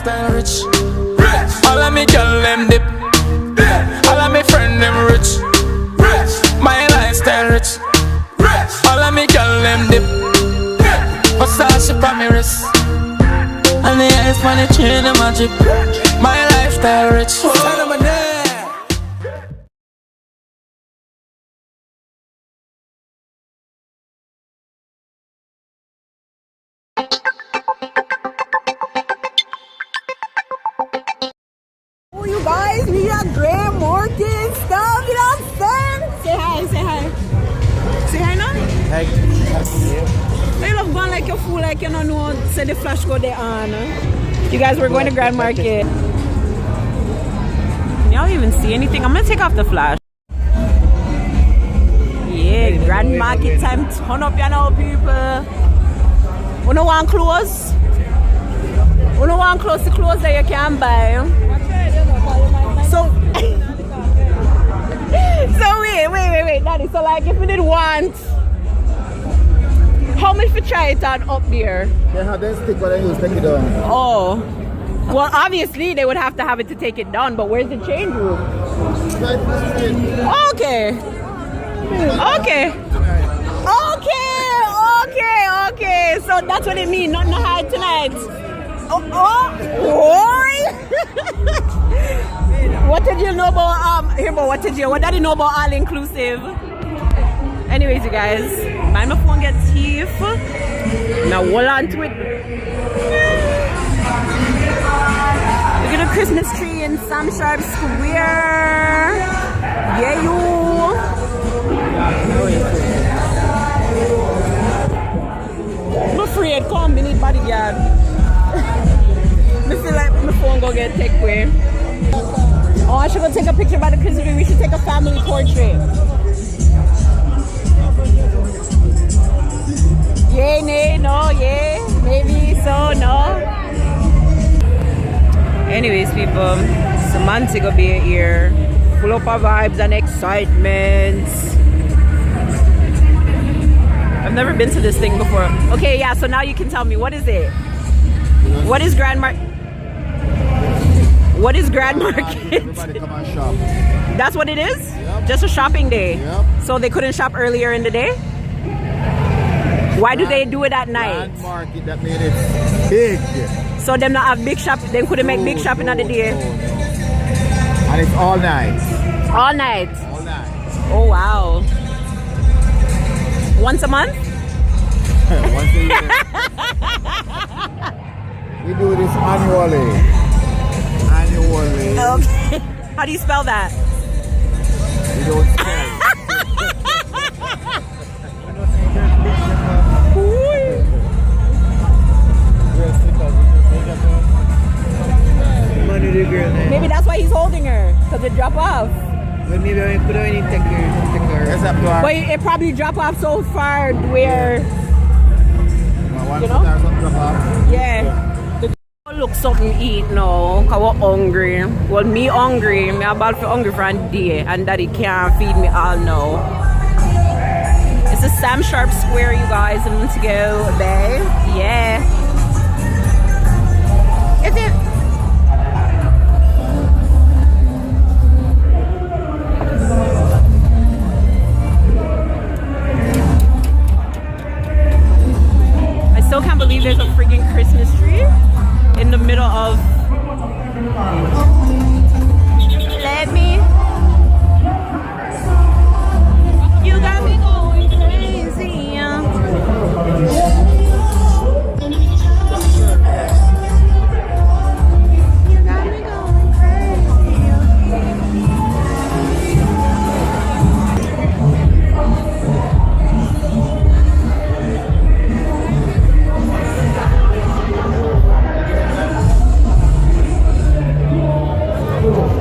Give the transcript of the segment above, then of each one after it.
lifestyle rich. All of me girl them dip. All of me friend them rich. My lifestyle rich. All of me girl them dip. Versace for me wrist. And the eyes for the chain them a drip. My lifestyle rich. Tell them a name. Oh, you guys, we got GRANDMARKET stuff, you know what I'm saying? Say hi, say hi. Say hi now? Hi. You love going like your fool, like you don't know, say the flash go there on. You guys, we're going to GRANDMARKET. Y'all even see anything? I'm gonna take off the flash. Yeah, GRANDMARKET time, turn up, you know, people. You don't want clothes? You don't want clothes, the clothes that you can buy. So, wait, Daddy. So, like, if we did want, how much we try it on up there? They have them stick, but they use take it down. Oh, well, obviously they would have to have it to take it down. But where's the change room? Okay. So that's what it means. Not high tonight. What did you know about what did you know about all inclusive? Anyways, you guys, mind my phone gets thief. Now hold on to it. Look at the Christmas tree in Sam Sharp Square. Yeah, you. I'm afraid, come, we need bodyguard. I feel like my phone go get take away. Oh, I should go take a picture by the Christmas tree. We should take a family portrait. Yeah, nay, no, yeah, maybe so, no. Anyways, people, Samantha gonna be here, full up of vibes and excitement. I've never been to this thing before. Okay, yeah, so now you can tell me, what is it? What is GRANDMARKET? What is GRANDMARKET? Everybody come and shop. That's what it is? Yep. Just a shopping day? Yep. So they couldn't shop earlier in the day? Why do they do it at night? GRANDMARKET that made it big. So them not have big shop, they couldn't make big shopping on the day? And it's all night. All night? All night. Oh wow. Once a month? Once a year. We do this annually. Okay. How do you spell that? We don't spell. Maybe that's why he's holding her, because it drop off. But maybe I could only take her. But it probably drop off so far where, you know? yeah. Look something eat now, cause we're hungry. Well, me hungry, me about to hungry for a day, and daddy can't feed me all now. It's a Sam Sharp Square, you guys. I'm going to go there. Yeah. Is it? I still can't believe there's a freaking Christmas tree in the middle of. Let me. You got me going crazy. You got me going crazy.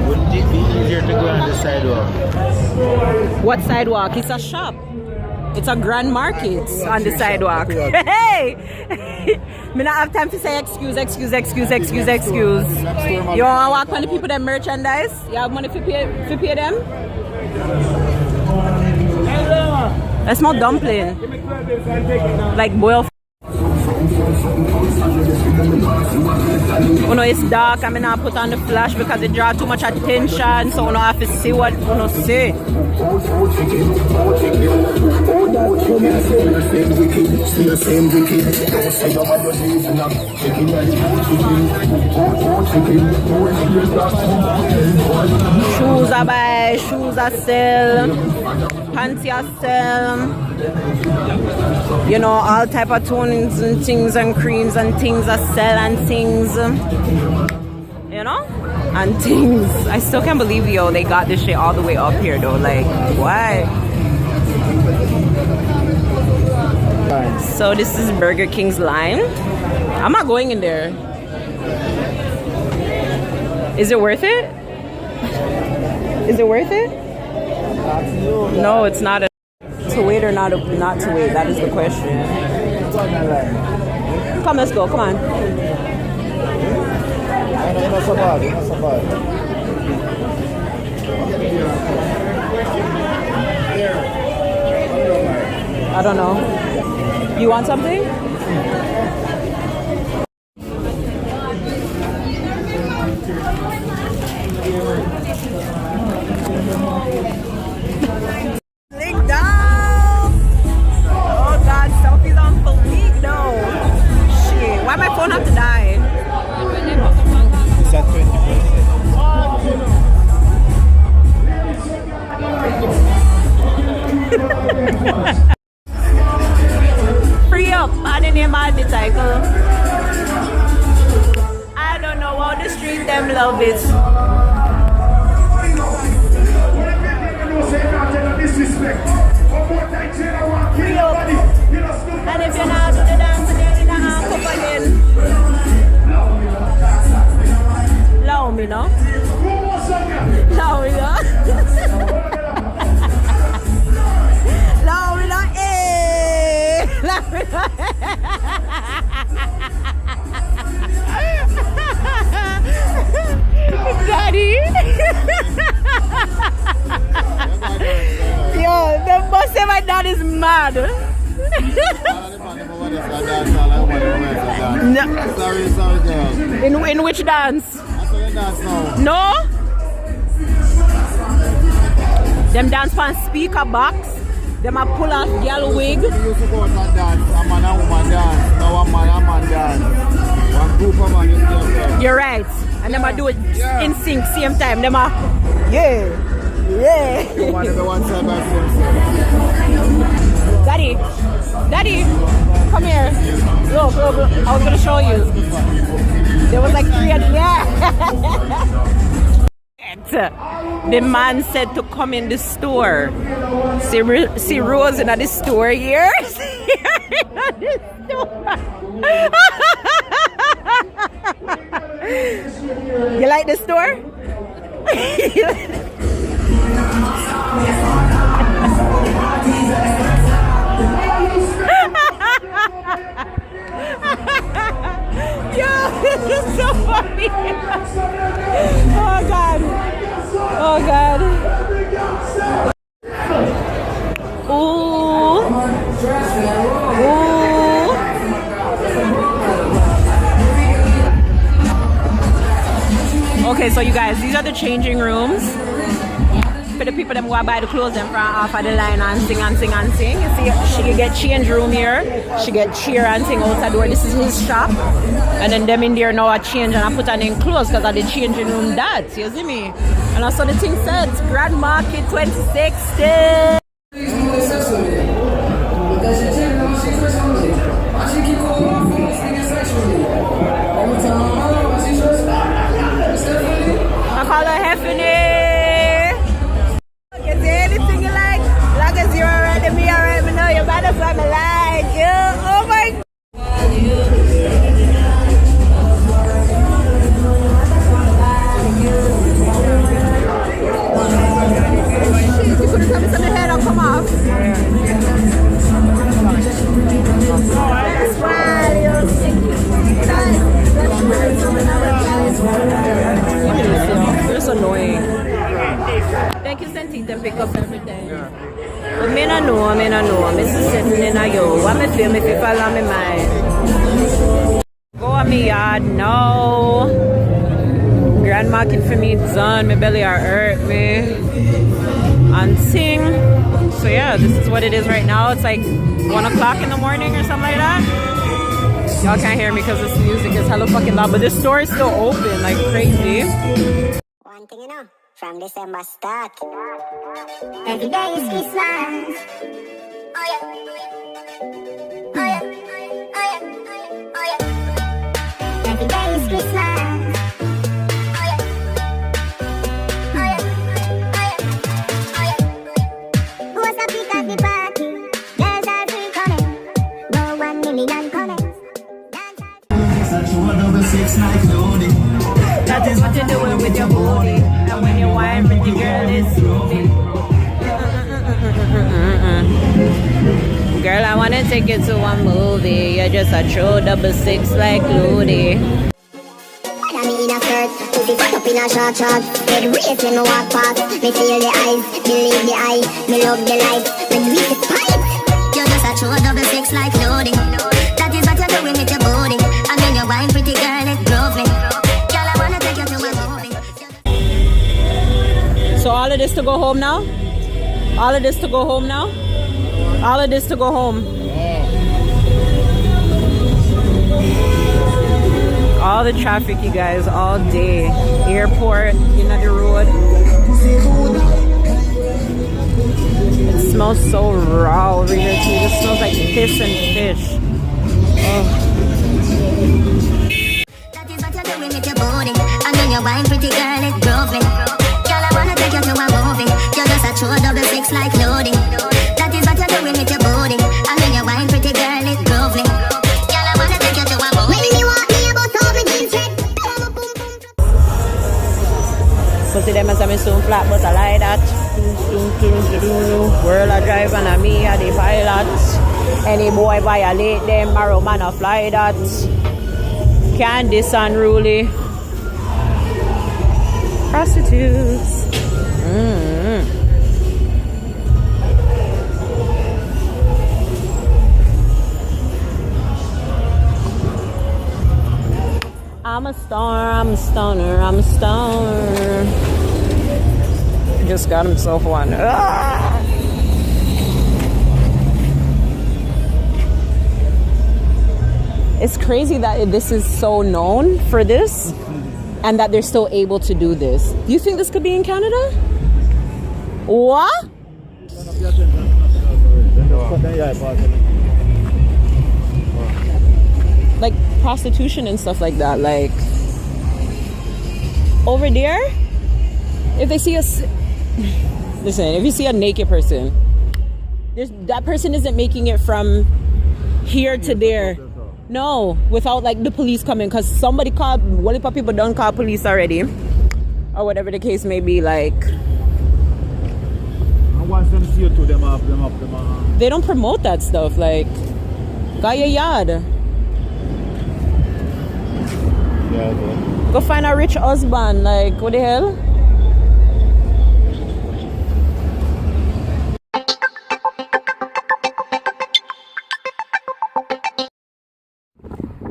Wouldn't it be easier to go on the sidewalk? What sidewalk? It's a shop. It's a GRANDMARKET on the sidewalk. Hey! Me not have time to say excuse. You want to walk on the people that merchandise? You have money to pay them? I smell dumpling. Like boiled. You know it's dark, I'm not put on the flash because it draws too much attention, so you know I have to see what you know see. Shoes I buy, shoes I sell, panty I sell. You know, all type of tonings and things and creams and things I sell and things. You know? And things. I still can't believe, yo, they got this shit all the way up here though. Like, why? So this is Burger King's line. I'm not going in there. Is it worth it? Is it worth it? No, it's not. To wait or not to wait? That is the question. Come, let's go. Come on. I don't know. You want something? Lick down. Oh God, selfies on fleek though. Shit, why my phone have to die? It's at 20%. Free up, and the name of the title. I don't know how the street them love it. Free up. And if you're not to the dance, then you're in a half up again. Allow me, no? Allow me, no? Allow me, no? Eh! Allow me, no? Daddy! Yo, the boss say my dad is mad. No. Sorry, girl. In which dance? Dance now. No? Them dance on speaker box. Them a pull off girl wig. We used to go out and dance. A man and woman dance. Now a man dance. One group of man is there. You're right. And them a do it in sync same time. Them a yeah. One side by side. Daddy, come here. Look. I was gonna show you. There was like 3 of them. Yeah. The man said to come in the store. See Rose in the store here. You like the store? Yo, this is so funny. Oh God. Ooh. Okay, so you guys, these are the changing rooms for the people that want to buy the clothes them from off of the line and sing. You see, she can get change room here. She get cheer and sing out the door. This is his shop. And then them in there now I change and I put on in clothes because of the changing room that. You see me? And also the thing says Grand Market 2016. I call her Heffany. You say anything you like, long as you're alright and me alright, me know you better find me like you. Oh my God. You could have told me some hair don't come off. That's why you're sick. You're so annoying. Thank you, Santita, pick up everything. But me no know. I'm just sitting in a yo. What me feel me if you follow me mind. me yard now. GRANDMARKET for me done. My belly are hurt me. And sing. So yeah, this is what it is right now. It's like 1 o'clock in the morning or something like that. Y'all can't hear me because this music is hella fucking loud. But this store is still open like crazy. One thing you know, from December start. Every day is Christmas. Oh yeah. Oh yeah. Oh yeah. Oh yeah. Every day is Christmas. Oh yeah. Oh yeah. Oh yeah. Oh yeah. What's up, pick up the party? There's our free coming. No 1 million comments. That is what you're doing with your booty. And when you whine, pretty girl, it's moving. Girl, I wanna take you to a movie. You're just a true 66 like Ludi. I'm in a skirt, pussy fuck up in a short short. Head race when me walk past. Me feel the eyes, believe the eye. Me love the light, when we get pipe. You're just a true 66 like Ludi. That is what you're doing with your booty. And when you whine, pretty girl, it's groovy. Girl, I wanna take you to a movie. So all of this to go home now? All of this to go home now? All of this to go home. All the traffic, you guys, all day. Airport, you know, the road. It smells so raw over here too. It smells like piss and fish. Oh. That is what you're doing with your booty. And when you whine, pretty girl, it's groovy. Girl, I wanna take you to a movie. You're just a true 66 like Ludi. That is what you're doing with your booty. And when you whine, pretty girl, it's groovy. Girl, I wanna take you to a movie. When you want me about all my jeans red. Pussy them as I'm soon flat, but I like that. World I drive and I me a the pilot. Any boy violate them, marrow man a fly that. Can't this unruly. Prostitutes. I'm a star, I'm a stoner, I'm a stoner. Just got himself one. Ah! It's crazy that this is so known for this and that they're still able to do this. Do you think this could be in Canada? What? Like prostitution and stuff like that, like over there, if they see us, listen, if you see a naked person, that person isn't making it from here to there. No, without like the police coming, because somebody called, one of people don't call police already, or whatever the case may be. Like, and once them see you to them up. They don't promote that stuff. Like, got your yard. Yeah, go find a rich husband. Like, what the hell?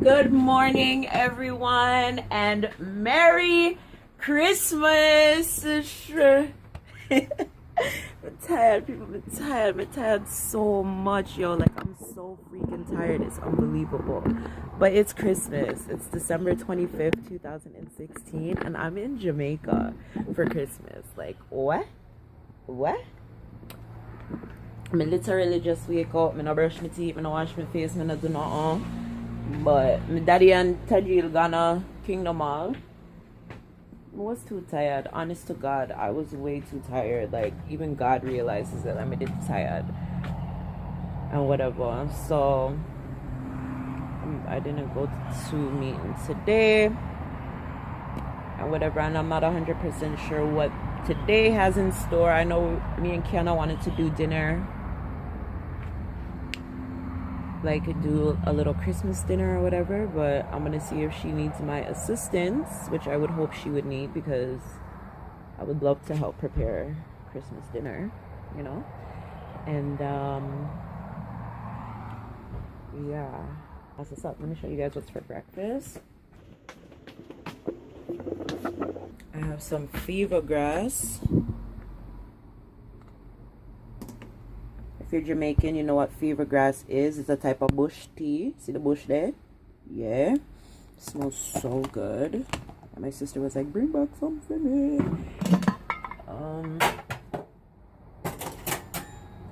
Good morning, everyone, and Merry Christmas. I'm tired, people. I'm tired so much, yo. Like, I'm so freaking tired. It's unbelievable. But it's Christmas. It's December 25th, 2016, and I'm in Jamaica for Christmas. Like, what? I literally just wake up. I no brush my teeth. I no wash my face. I no do nothing. But my daddy and Tajil gonna Kingdom Mall. I was too tired. Honest to God, I was way too tired. Like, even God realizes that I'm a bit tired and whatever. So I didn't go to meeting today and whatever. And I'm not 100% sure what today has in store. I know me and Kiana wanted to do dinner, like do a little Christmas dinner or whatever, but I'm gonna see if she needs my assistance, which I would hope she would need, because I would love to help prepare Christmas dinner, you know. And yeah, That's what's up. Let me show you guys what's for breakfast. I have some fever grass. If you're Jamaican, you know what fever grass is. It's a type of bush tea. See the bush there? Yeah. It smells so good. And my sister was like, bring back some for me.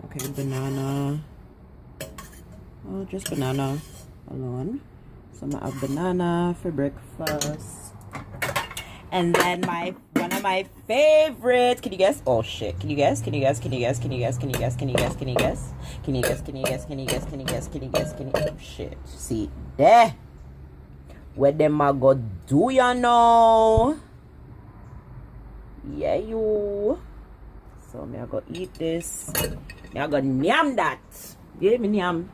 Okay, banana. Oh, just banana alone. So I'm gonna have banana for breakfast. And then one of my favorites. Can you guess? Oh shit. Can you guess? Can you guess? Can you guess? Can you guess? Can you guess? Can you guess? Can you guess? Can you guess? Can you guess? Can you guess? Can you guess? Can you guess? Can you guess? Oh shit. See there. Where them a go do ya know? Yeah you. So me I go eat this. Me I go nyam that. Yeah, me nyam.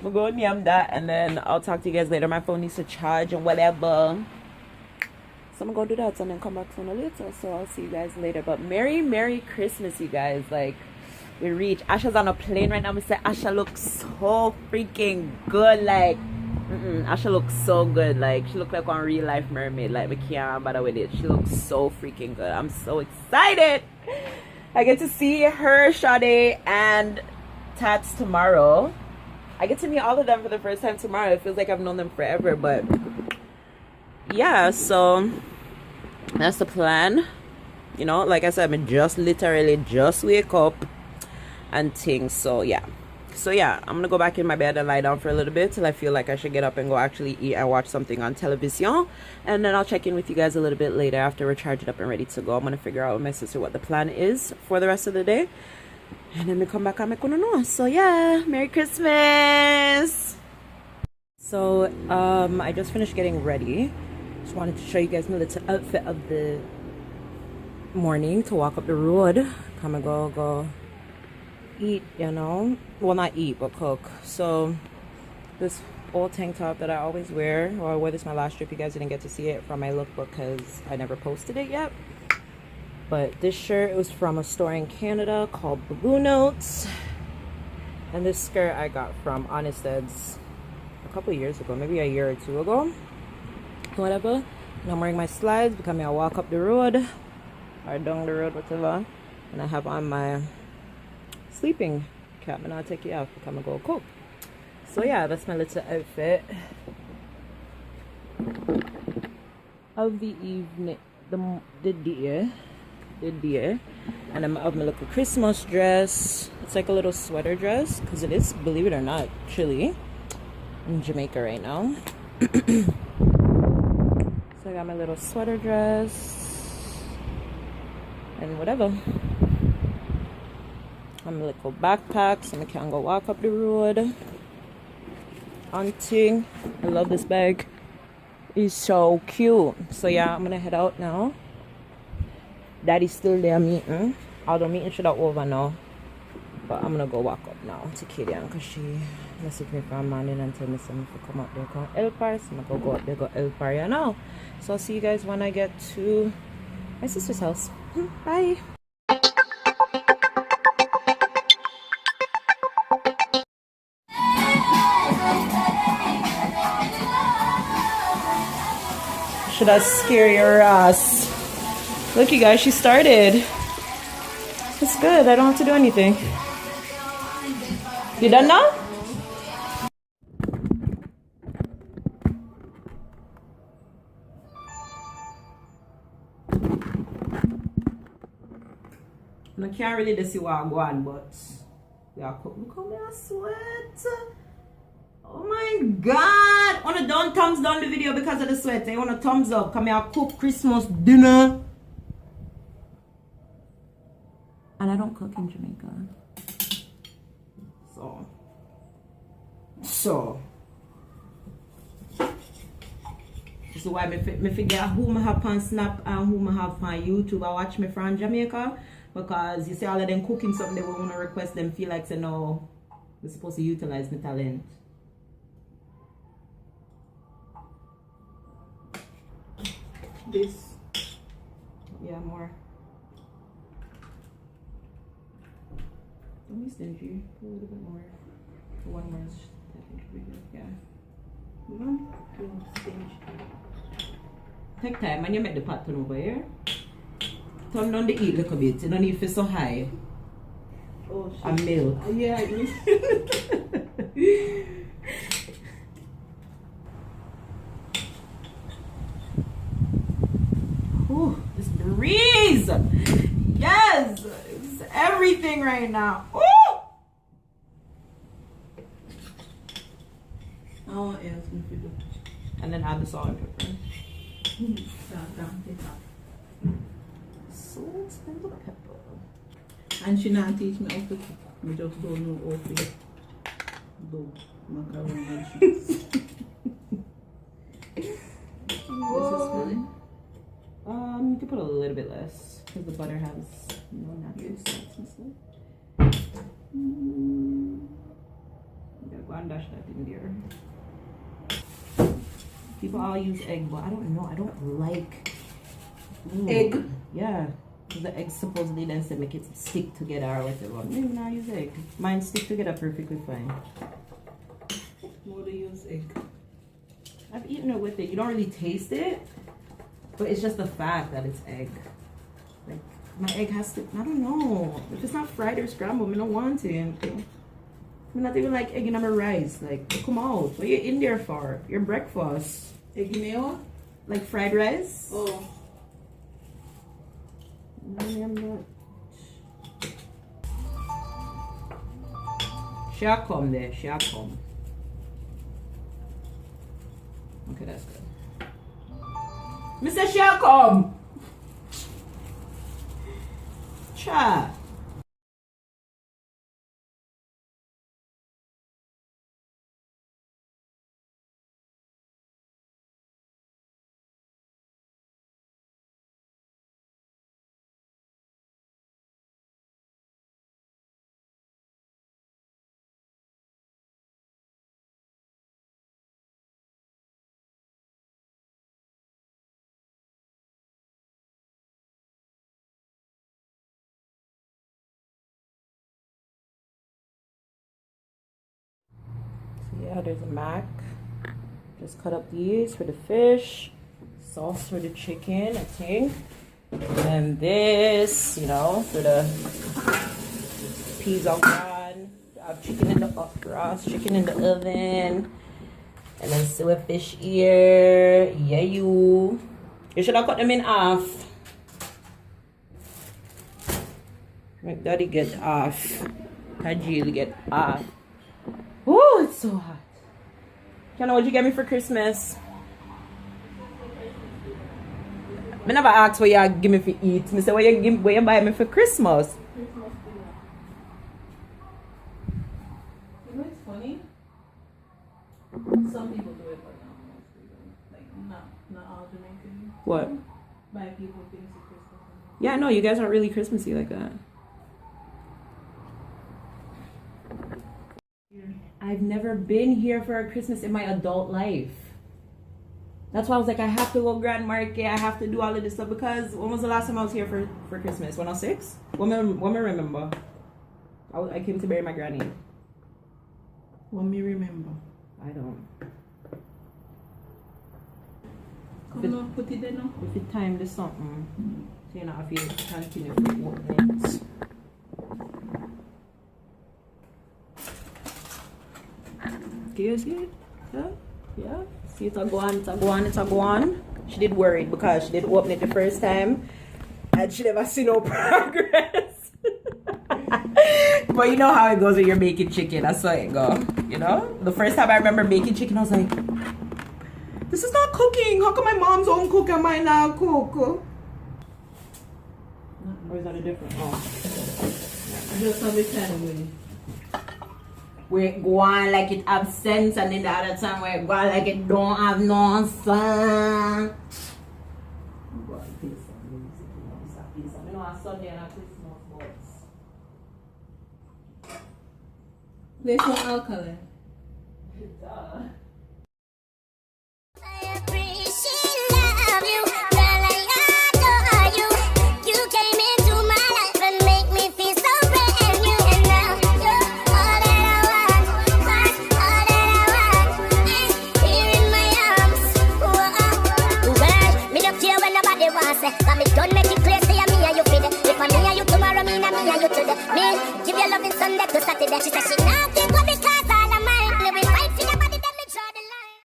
We'll go nyam that, and then I'll talk to you guys later. My phone needs to charge and whatever. So I'm gonna go do that and then come back sooner later. So I'll see you guys later. But Merry Christmas, you guys. Like, we reach. Asha's on a plane right now. I'm say Asha looks so freaking good. Like, Asha looks so good. Like, she looks like one real life mermaid. Like, we can't bother with it. She looks so freaking good. I'm so excited. I get to see her, Sade, and Tats tomorrow. I get to meet all of them for the first time tomorrow. It feels like I've known them forever, but yeah, so that's the plan. You know, like I said, I'm just literally just wake up and things. So yeah, I'm gonna go back in my bed and lie down for a little bit till I feel like I should get up and go actually eat and watch something on television, and then I'll check in with you guys a little bit later after we're charged up and ready to go. I'm gonna figure out with my sister what the plan is for the rest of the day, and then we come back and make one know. So yeah, Merry Christmas. So I just finished getting ready. Just wanted to show you guys my little outfit of the morning to walk up the road. Come and go eat, you know. Well, not eat, but cook. So this old tank top that I always wear, or I wore this my last trip. You guys didn't get to see it from my lookbook because I never posted it yet. But this shirt was from a store in Canada called Blue Notes. And this skirt I got from Honested's a couple years ago, maybe a year or two ago. Whatever. And I'm wearing my slides because I walk up the road or down the road, whatever. And I have on my sleeping cap, and I'll take it off because I'm gonna go cook. So yeah, that's my little outfit of the evening, the day. And I'm of my little Christmas dress. It's like a little sweater dress because it is, believe it or not, chilly in Jamaica right now. So I got my little sweater dress and whatever. I'm a little backpack so I can go walk up the road. Auntie, I love this bag. It's so cute. So yeah, I'm gonna head out now. Daddy's still there meeting. Although meeting should have over now. But I'm gonna go walk up now to Kadian because she messaged me from morning and told me something to come up there, come help her. So I'm gonna go up there, go help her, you know. So I'll see you guys when I get to my sister's house. Bye. Should I scare your ass? Look, you guys, she started. It's good. I don't have to do anything. You done now? I can't really see what I'm going, but we are cooking. Look how I sweat. Oh my god. Want to don't thumbs down the video because of the sweat. I want a thumbs up. Come here, cook Christmas dinner. And I don't cook in Jamaica. So this is why me figure who I have on Snap and who I have on YouTube. I watch me from Jamaica because you see all of them cooking something they will want to request them feel like say no, we're supposed to utilize my talent. This, yeah, more. Don't be stingy. Put a little bit more. One more is Yeah. Take time when you make the pot turn over here. Turn down the heat a little bit. You don't need to so high. Oh, shit. And milk. Yeah, I do. Ooh, this breeze! Yes! It's everything right now. Ooh! Oh, yes, we do. And then add the salt and pepper. Salt and pepper. And she not teach me how to cook. We just don't know how to do macaroni and cheese. What's this feeling? You can put a little bit less because the butter has no natural salts and stuff. I'm gonna go and dash that in there. People all use egg, but I don't know. I don't like Egg? Yeah. The eggs supposedly then say make it stick together or whatever. Maybe not use egg. Mine stick together perfectly fine. More to use egg. I've eaten it with it. You don't really taste it, but it's just the fact that it's egg. Like my egg has to. I don't know if it's not fried or scrambled. I don't want it. I'm not even like egg in my rice. Like come out. What are you in there for? Your breakfast. Egg mayo? Like fried rice. Oh. No, I'm not. She'll come there. She'll come. Okay, that's good. Mr. She'll come. Cha. Yeah, there's a mac. Just cut up these for the fish, sauce for the chicken, I think. And this, you know, for the peas au gratin. I have chicken in the chicken in the oven. And then silver fish ear. Yeah, you should have cut them in half. Make daddy get half. Kajil get half. Oh, it's so hot. Kiana, what'd you get me for Christmas? I never asked what you give me for eat. I said, what you buy me for Christmas? You know, it's funny. Some people do it, but like not all Jamaicans. What? Buy people things for Christmas. Yeah, no, you guys aren't really Christmassy like that. I've never been here for a Christmas in my adult life. That's why I was like, I have to go GRANDMARKET. I have to do all of this stuff because when was the last time I was here for Christmas? When I was 6? When I remember. I came to bury my granny. When me remember. I don't. Come on, put it there now. If it timed is something, so you know, if you continue to open it. Can you see it? Yeah? Yeah? See it a go on. She did worry because she did open it the first time and she never see no progress. But you know how it goes when you're making chicken. That's how it go. You know? The first time I remember making chicken, I was like, this is not cooking. How come my mom's own cook and mine not cook? Or is that a different? Oh. Just have it kind of way. We go on like it have sense, and then the other time we go on like it don't have no sense. I know on Sunday and on Christmas, but Play some alkaline. I appreciate love you, girl, I adore you. You came into my life and make me feel so brand new. And now you're all that I want, all that I want. body that she said she not take what because all of mine. We will fight for your body, then me draw the line.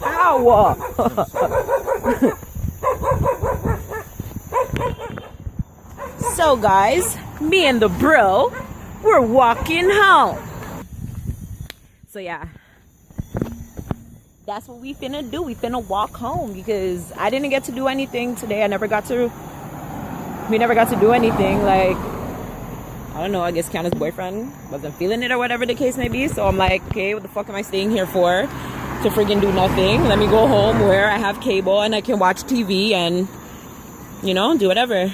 Ow! So guys, me and the bro, we're walking home. So yeah, that's what we finna do. We finna walk home because I didn't get to do anything today. We never got to do anything. Like, I don't know, I guess Kiana's boyfriend wasn't feeling it or whatever the case may be. So I'm like, okay, what the fuck am I staying here for? To friggin' do nothing. Let me go home where I have cable and I can watch TV and, you know, do whatever.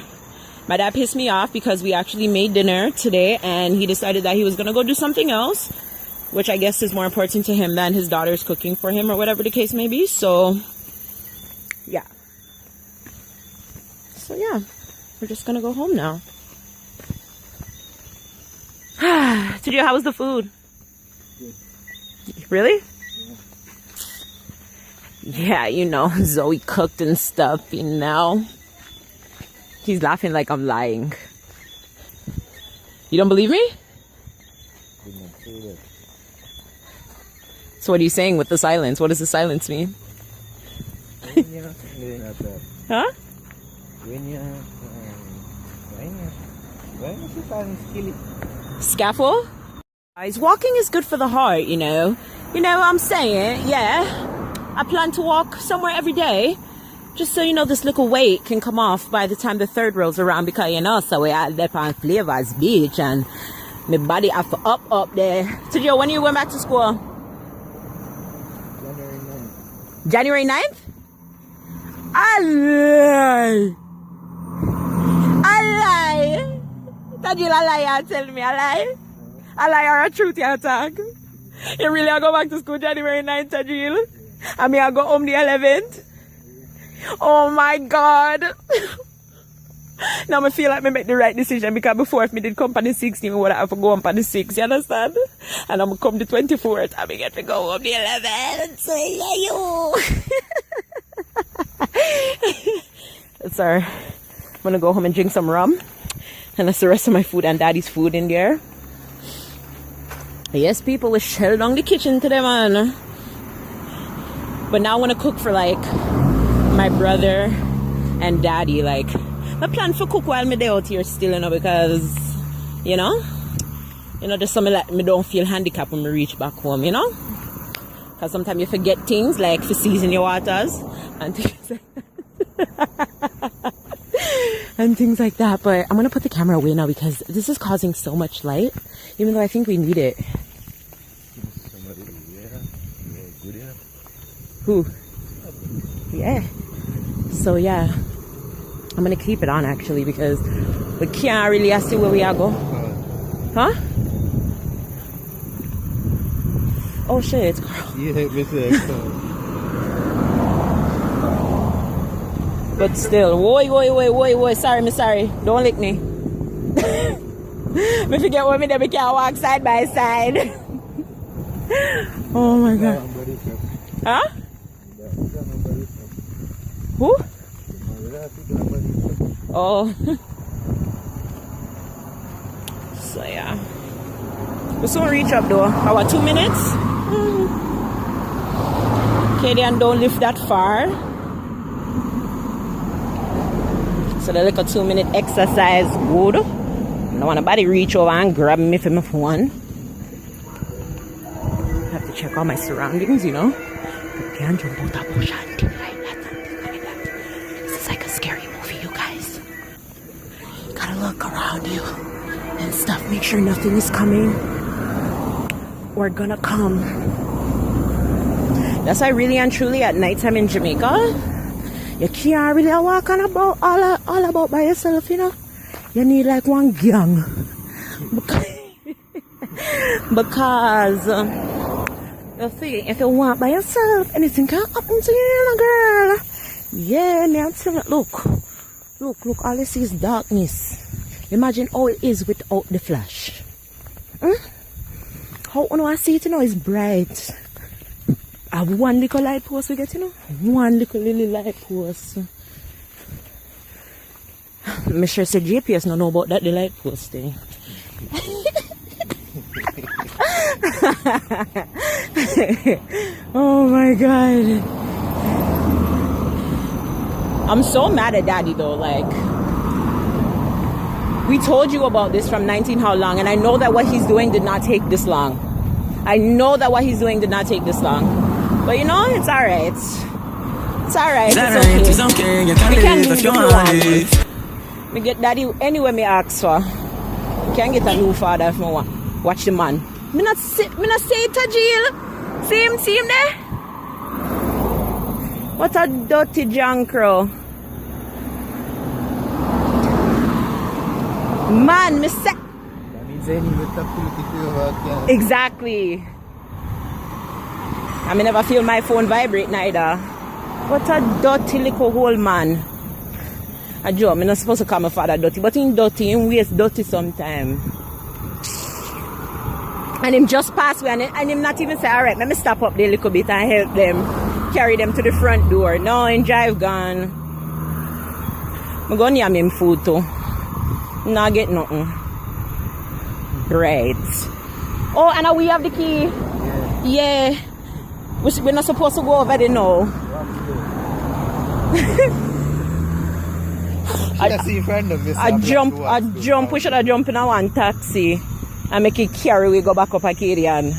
My dad pissed me off because we actually made dinner today and he decided that he was gonna go do something else, which I guess is more important to him than his daughter's cooking for him or whatever the case may be. So yeah, we're just gonna go home now. Today, how was the food? Good. Really? Yeah, you know, Zoe cooked and stuff, you know. He's laughing like I'm lying. You don't believe me? So what are you saying with the silence? What does the silence mean? Huh? Scaffold? Guys, walking is good for the heart, you know. You know what I'm saying? Yeah. I plan to walk somewhere every day. Just so you know, this little weight can come off by the time the third rolls around because, you know, so we out there on Flavors Beach and my body have to up there. So, Joe, when are you going back to school? January 9th? I lie. That you a liar, tell me a lie. A lie or a truth you talk. You really are go back to school January 9th, Tajil? I mean, I go home the 11th. Oh my God. Now I feel like I make the right decision because before if me did come on the 16th, I would have to go on the 6th, you understand? And I'm going to come the 24th, I get to go home the 11th. So yeah, you. Sorry. I'm going to go home and drink some rum. And that's the rest of my food and daddy's food in there. Yes, people will shell down the kitchen today, man. But now I want to cook for like my brother and daddy. Like, my plan for cook while me day out here still, you know, because, you know, just something like me don't feel handicapped when me reach back home, you know? Because sometimes you forget things like for season your waters and things like that. And things like that. But I'm going to put the camera away now because this is causing so much light, even though I think we need it. Who? Yeah. So yeah, I'm gonna keep it on actually because we can't really see where we are go. Huh? Oh shit, it's Carl. Yeah, but still, woi, sorry, don't lick me. Me forget what me there, we can't walk side by side. Oh my God. Huh? Who? Oh. So yeah. We soon reach up though. Our 2 minutes. Okay, then don't lift that far. So the little 2 minute exercise good. I don't want nobody reach over and grab me for my phone. I have to check all my surroundings, you know. Can't jump out that bush and things like that. This is like a scary movie, you guys. You gotta look around you and stuff. Make sure nothing is coming or gonna come. That's why really and truly at nighttime in Jamaica, you can't really walk on about all about by yourself, you know. You need like one gang. Because you see, if you walk by yourself, anything can happen to you, girl. Yeah, me I'm telling you, look, all you see is darkness. Imagine how it is without the flash. How when I see it, you know, it's bright. I have one little light post we get, you know. One little light post. Mr. said JPS no know about that delight post thing. Oh my god. I'm so mad at daddy though, like we told you about this from 19 how long, and I know that what he's doing did not take this long. I know that what he's doing did not take this long. But you know, it's alright. It's alright. It's okay. You can leave if you want. Me get daddy anyway me ask for. You can't get a new father if me want. Watch the man. Me not say it to jail. See him there? What a dirty jankro. Man, me say. Exactly. I mean, never feel my phone vibrate neither. What a dirty little hole man. I Joe, I'm not supposed to call my father dirty, but he's dirty, he waste dirty sometime. And him just pass away, and him not even say, alright, let me stop up there a little bit and help them, carry them to the front door. No, him drive gone. I'm going to yam him food too. Not get nothing. Right. Oh, and we have the key. Yeah. We're not supposed to go over there now. I jump, we should have jumped in a one taxi and make it carry, we go back up Acadian.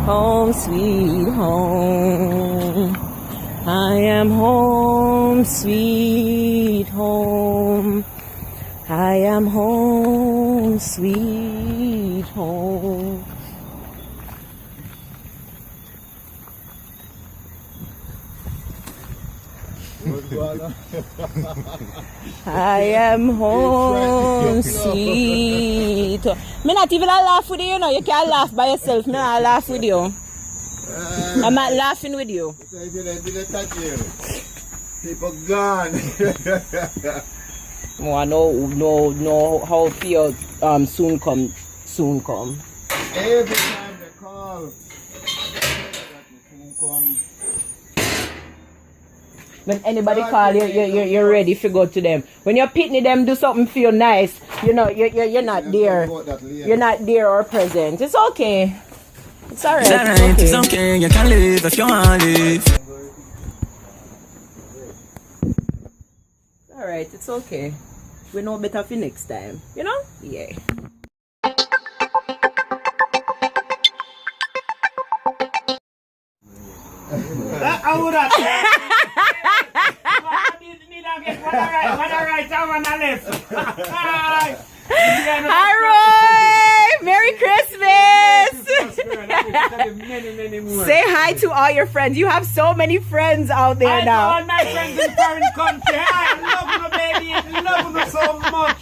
Home sweet home, I am home sweet home, I am home sweet home. I am home sweet. Me not even laugh with you, you know. You can't laugh by yourself. Me not laugh with you. I'm not laughing with you. People gone. I know how feel soon come. Every time they call, soon come. When anybody call you, you're ready to go to them. When you're pitney them do something feel nice, you know, you're not there. You're not there or present. It's okay. It's alright. It's okay. You can leave if you want to leave. Alright, it's okay. We know better for next time. You know? Yeah. Hi Roy! Merry Christmas! Say hi to all your friends. You have so many friends out there now. All my friends in foreign country. I love you, baby. I love you so much.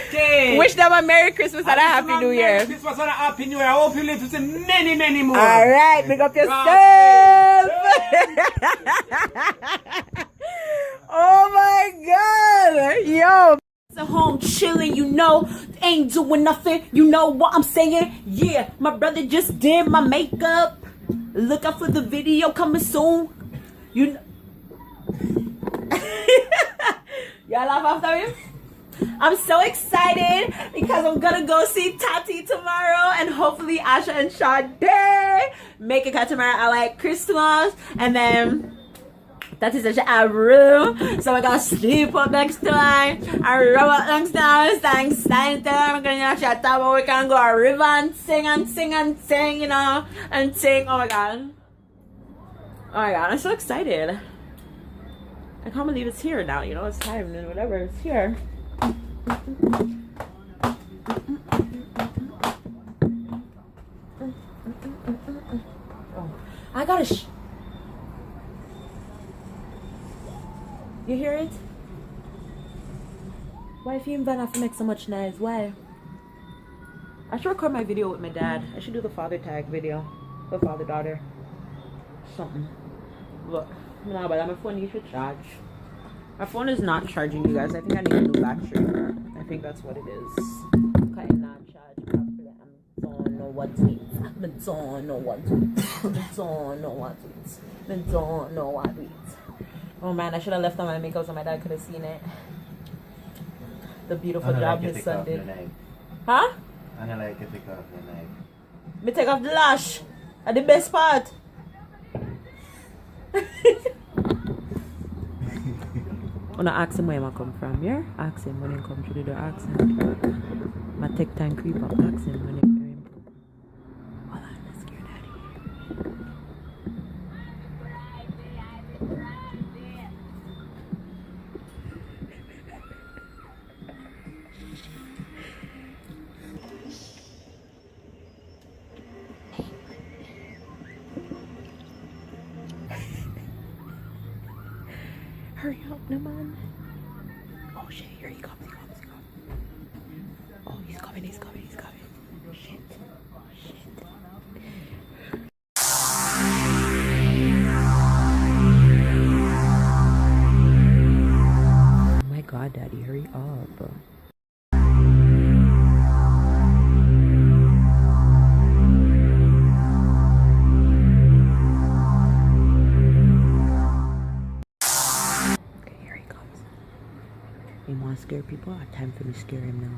Okay. Wish them a Merry Christmas and a Happy New Year. Merry Christmas and a Happy New Year. I hope you live to see many, many more. Alright, pick up yourself. Oh my god. Yo. At home chilling, you know, ain't doing nothing, you know what I'm saying? Yeah, my brother just did my makeup. Look out for the video coming soon. You know. Y'all laugh after me? I'm so excited because I'm gonna go see Tati tomorrow, and hopefully Asha and Sade make it cut tomorrow. I like Christmas, and then that is a room, so I gotta sleep up next time. I rub up next time. Thanks, I'm gonna shut up, we can go a river and sing, you know, and sing. Oh my god, I'm so excited. I can't believe it's here now. You know, it's time and whatever. It's here. Oh, I gotta. You hear it? Why if you even have to make so much noise? Why? I should record my video with my dad. I should do the father tag video. The father-daughter. Something. Look. No, but my phone needs to charge. My phone is not charging, you guys. I think I need a new battery. I think that's what it is. Okay, not charge properly. I don't know what to eat. I don't know what to eat. I don't know what to eat. I don't know what to eat. Oh man, I should have left on my makeup so my dad could have seen it. The beautiful job his son did. Huh? I don't like to take off the knife. Me take off the lash. At the best part. Wanna ask him where I come from, yeah? Ask him when he come through the door, ask him. My take time creep up, ask him when he hear him. Hold on, let's scare daddy. Hurry up, no man. Oh shit, here he comes, he comes. Oh, he's coming. Shit. Oh my god, daddy, hurry up. He wants to scare people. Time for me to scare him now.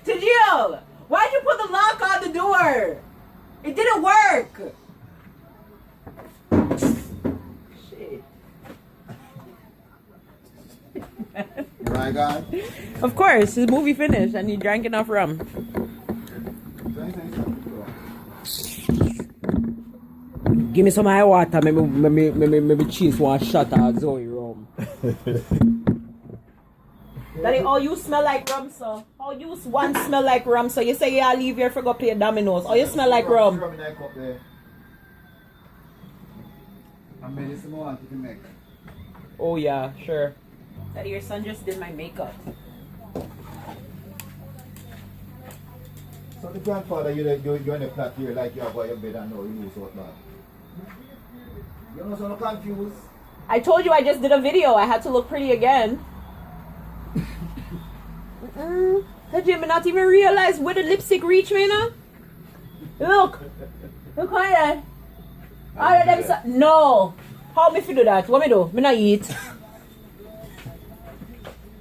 Tajil, why'd you put the lock on the door? It didn't work. Shit. Right, God? Of course, his movie finished and he drank enough rum. Give me some high water, maybe cheese one shot of Zoe rum. Daddy, oh, you smell like rum, sir. Oh, you one smell like rum, so you say, yeah, I'll leave here for go play dominoes. Oh, you smell like rum. Oh, yeah, sure. Daddy, your son just did my makeup. So the grandfather, you're in a flat here like you have got your bed and now you lose what now. You're not so confused. I told you I just did a video. I had to look pretty again. Did you not even realize where the lipstick reach me now? Look at that. All of them. No. How me fi do that? What me do? Me not eat.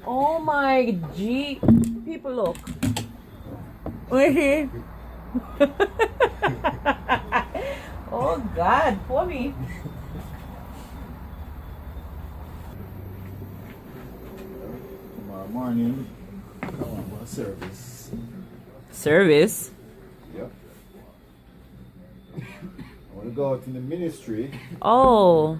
Oh my G. People look. Wait. Oh God, for me. Tomorrow morning, come on, for service. Service? Yep. I want to go out in the ministry. Oh,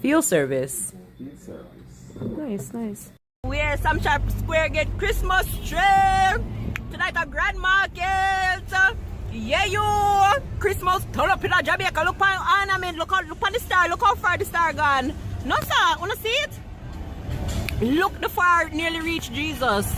field service. Field service. Nice, nice. We're some sharp square get Christmas tree tonight at GRANDMARKET. Yeah, you Christmas turn up in Jamaica. Look on ornament. Look on the star. Look how far the star gone. No sir, wanna see it? Look the far nearly reached Jesus.